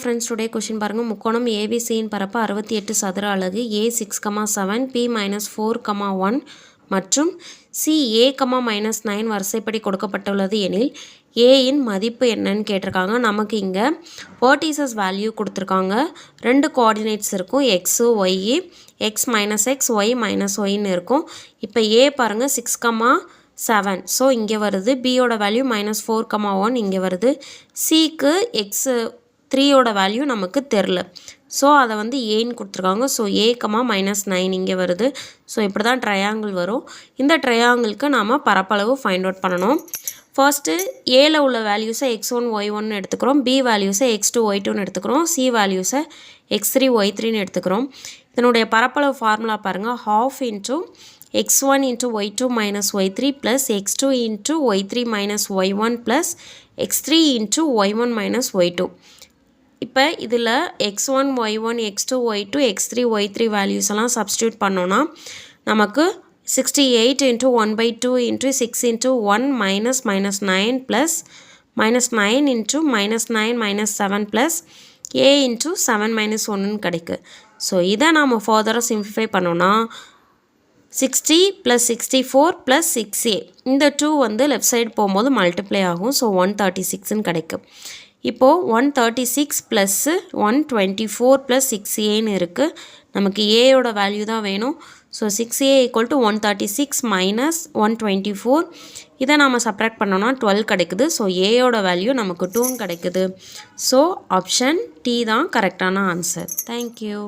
Friends, today question பாருங்க முக்கோணம் ABC இன் பரப்பு 68 சதுர அலகு A 6,7 P -4,1 மற்றும் C A, -9 வரிசைப்படி கொடுக்கப்பட்டுள்ளது எனில் A இன் மதிப்பு என்னன்னு கேட்டிருக்காங்க. நமக்கு இங்க vertices வேல்யூ கொடுத்திருக்காங்க. ரெண்டு கோஆர்டினேட்ஸ் இருக்கும் x y x - x y - y ன்னு இருக்கும். இப்போ A பாருங்க 6,7 ஸோ இங்கே வருது. B ஓட வேல்யூ -4,1 இங்கே வருது. C க்கு x 3 ஓட வேல்யூ நமக்கு தெரில. ஸோ அதை வந்து ஏன்னு கொடுத்துருக்காங்க. ஸோ A, -9 இங்கே வருது. ஸோ இப்படி தான் ட்ரையாங்கிள் வரும். இந்த ட்ரையாங்கிளுக்கு நாம் பரப்பளவு ஃபைண்ட் அவுட் பண்ணணும். ஃபர்ஸ்ட்டு ஏல உள்ள வேல்யூஸை x1 y1 எடுத்துக்கிறோம். B வேல்யூஸை x2 y2ன்னு எடுத்துக்கிறோம். C வேல்யூஸை x3 y3ன்னு எடுத்துக்கிறோம். இதனுடைய பரப்பளவு ஃபார்முலா பாருங்கள். ½ × x1 × y2 - y3 + x2 × y3 - y1 + x3 × y1 - y2. இப்போ இதில் x1 y1 x2 y2 x3 y3 values எல்லாம் சப்ஸ்டியூட் பண்ணோன்னா நமக்கு 68 × 1/2 × 6 × 1 - -9 + -9 × -9 - 7 + a × 7 - 1ன்னு கிடைக்கு. ஸோ இதை நாம் ஃபர்தராக சிம்பிளிஃபை பண்ணோன்னா 60 + 64 + 6a இந்த 2 வந்து லெஃப்ட் சைடு போகும்போது மல்டிப்ளை ஆகும். ஸோ 136ன்னு கிடைக்கும். இப்போது 136 + 124 + 6aன்னு இருக்குது. நமக்கு ஏயோட வேல்யூ தான் வேணும். ஸோ 6a = 136 - 124 இதை நாம் சப்ராக்ட் பண்ணோன்னா 12 கிடைக்குது. ஸோ ஏயோட வேல்யூ நமக்கு 2ன்னு கிடைக்குது. ஸோ ஆப்ஷன் டி தான் கரெக்டான ஆன்சர். தேங்க்யூ.